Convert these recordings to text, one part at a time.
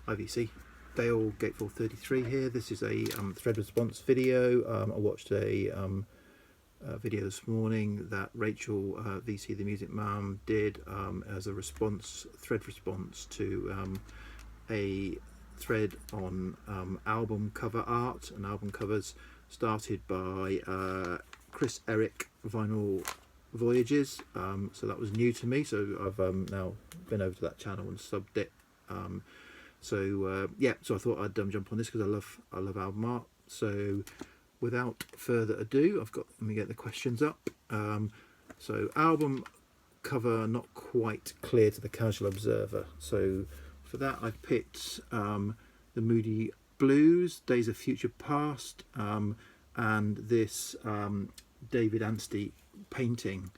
IVC. Dale Gateful 33 here. This is a thread response video. I watched a video this morning that Rachel VC the Music Mum did as a thread response to a thread on album cover art and album covers started by Chris Eric Vinyl Voyages. So that was new to me, so I've now been over to that channel and subbed it. So I thought I'd jump on this because I love album art. So without further ado, let me get the questions up. So album cover not quite clear to the casual observer. So for that I picked the Moody Blues, Days of Future Past, and this David Anstey painting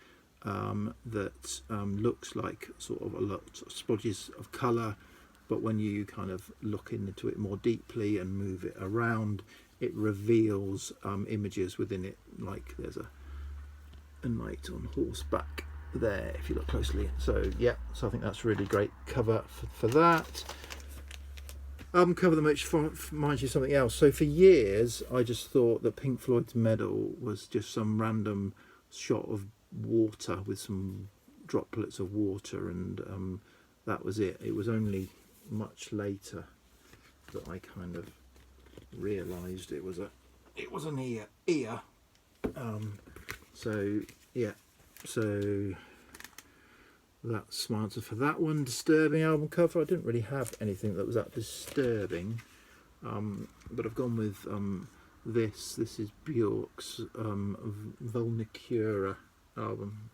that looks like sort of a lot of splodges of colour, but when you kind of look into it more deeply and move it around, it reveals images within it, like there's a knight on horseback there if you look closely. So yeah, so I think that's really great cover for that. Album cover that makes reminds you of something else. So for years I just thought that Pink Floyd's Medal was just some random shot of water with some droplets of water, and that was it. It was only much later that I kind of realised it was an ear. So yeah, so that's my answer for that one. Disturbing album cover. I didn't really have anything that was that disturbing, but I've gone with this is Bjork's Vulnicura album.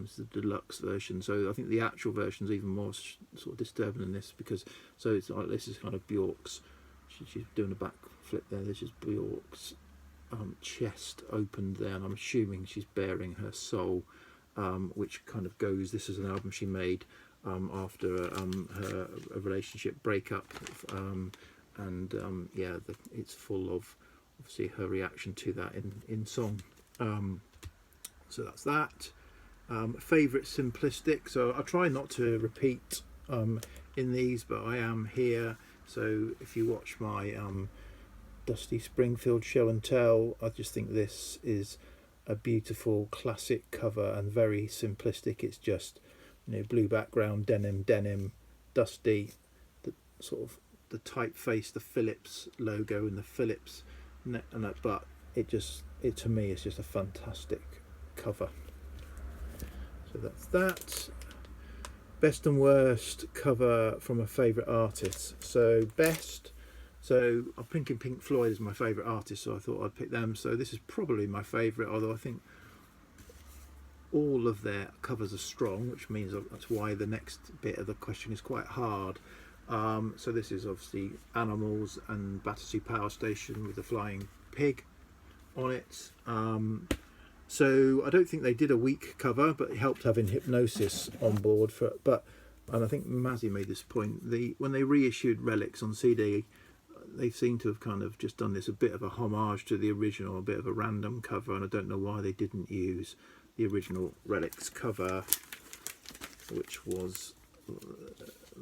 It's the deluxe version, so I think the actual version is even more sort of disturbing than this, because so it's like this is kind of Bjork's. She's doing a back flip there. This is Bjork's chest opened there, and I'm assuming she's bearing her soul, which kind of goes. This is an album she made after her relationship breakup, and yeah, it's full of obviously her reaction to that in song. So that's that. Favourite simplistic, so I try not to repeat in these, but I am here. So if you watch my Dusty Springfield show and tell, I just think this is a beautiful classic cover and very simplistic. It's just, you know, blue background, denim, Dusty, the sort of the typeface, the Philips logo and the Philips and that, but it to me it's just a fantastic cover. So that's that. Best and worst cover from a favourite artist. So best, so I'm thinking Pink Floyd is my favourite artist, so I thought I'd pick them. So this is probably my favourite, although I think all of their covers are strong, which means that's why the next bit of the question is quite hard. So this is obviously Animals and Battersea Power Station with the flying pig on it. So I don't think they did a weak cover, but it helped having Hypnosis on board and I think Mazzy made this point, when they reissued Relics on CD, they seem to have kind of just done this a bit of a homage to the original, a bit of a random cover, and I don't know why they didn't use the original Relics cover, which was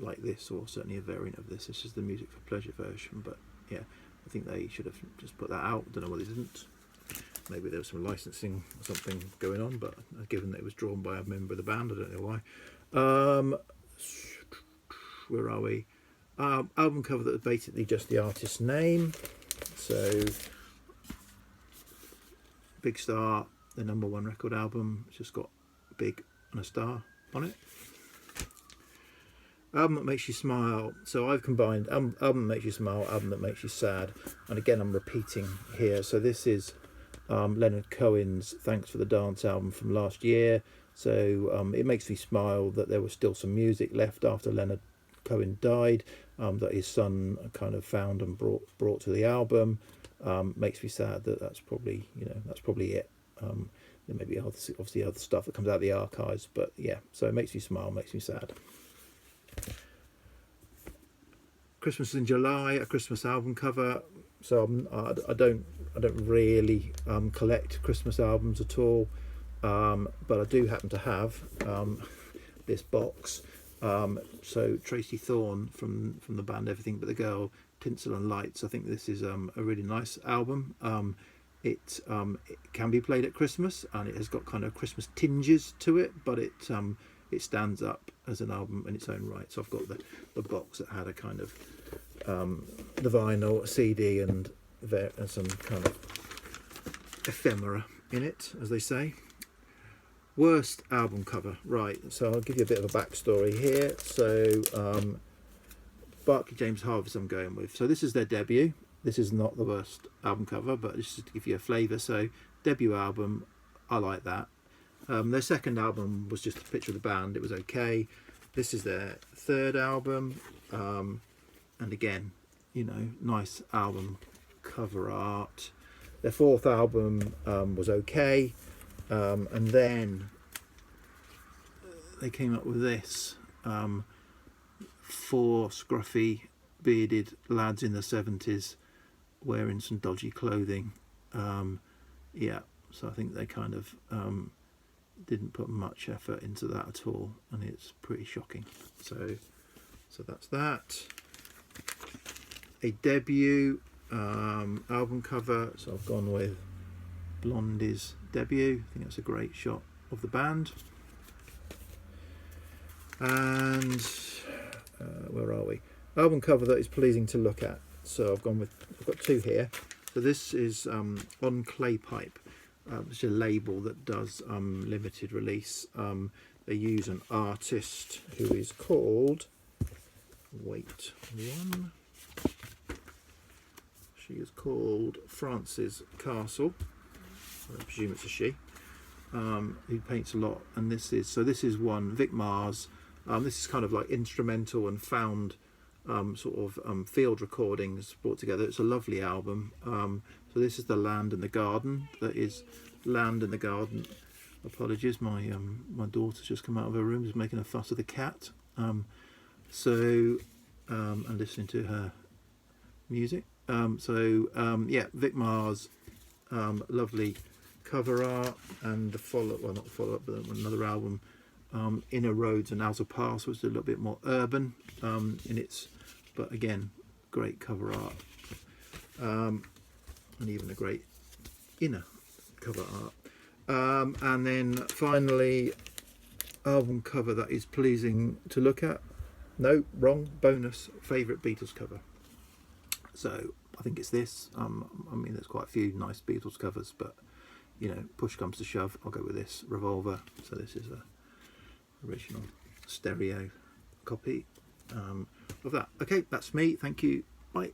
like this, or certainly a variant of this. This is the Music for Pleasure version, but yeah, I think they should have just put that out. Don't know why they didn't. Maybe there was some licensing or something going on, but given that it was drawn by a member of the band, I don't know why. Where are we? Album cover that was basically just the artist's name. So Big Star, the #1 record album, it's just got big and a star on it. Album that makes you smile. So I've combined album that makes you smile, album that makes you sad, and again I'm repeating here. So this is Leonard Cohen's Thanks for the Dance album from last year. So it makes me smile that there was still some music left after Leonard Cohen died, that his son kind of found and brought to the album. Makes me sad that that's probably it. There may be obviously other stuff that comes out of the archives, but yeah, so it makes me smile, makes me sad. Christmas in July, a Christmas album cover. So I don't really collect Christmas albums at all, but I do happen to have this box So Tracy Thorn from the band Everything But the Girl, Tinsel and Lights. I think this is a really nice album. It can be played at Christmas, and it has got kind of Christmas tinges to it, but it stands up as an album in its own right. So I've got the box that had a kind of the vinyl, CD, and some kind of ephemera in it, as they say. Worst album cover, right? So I'll give you a bit of a backstory here. So Barclay James Harvest I'm going with. So this is their debut. This is not the worst album cover, but just to give you a flavour. So debut album, I like that. Their second album was just a picture of the band. It was okay. This is their third album, and again, you know, nice album cover art. Their fourth album was okay. And then they came up with this, 4 scruffy bearded lads in the 70s wearing some dodgy clothing. Yeah, so I think they kind of didn't put much effort into that at all, and it's pretty shocking. So that's that. A debut album cover, so I've gone with Blondie's debut. I think that's a great shot of the band. And where are we? Album cover that is pleasing to look at. So I've got 2 here. So this is On Clay Pipe. It's a label that does limited release. They use an artist who is called, she is called Frances Castle. I presume it's a she, who paints a lot. And this is one, Vic Mars. This is kind of like instrumental and found sort of field recordings brought together. It's a lovely album. So this is the Land and the Garden. That is Land and the Garden. Apologies, my daughter's just come out of her room, is making a fuss with the cat. And listening to her music. Yeah, Vic Mars, lovely cover art, and but another album, Inner Roads and Outer Paths, was a little bit more urban in its, but again, great cover art, and even a great inner cover art. And then finally, album cover that is pleasing to look at. No, wrong, bonus, favourite Beatles cover. So I think it's this. I mean, there's quite a few nice Beatles covers, but you know, push comes to shove, I'll go with this, Revolver. So this is a original stereo copy of that. Okay, that's me. Thank you. Bye.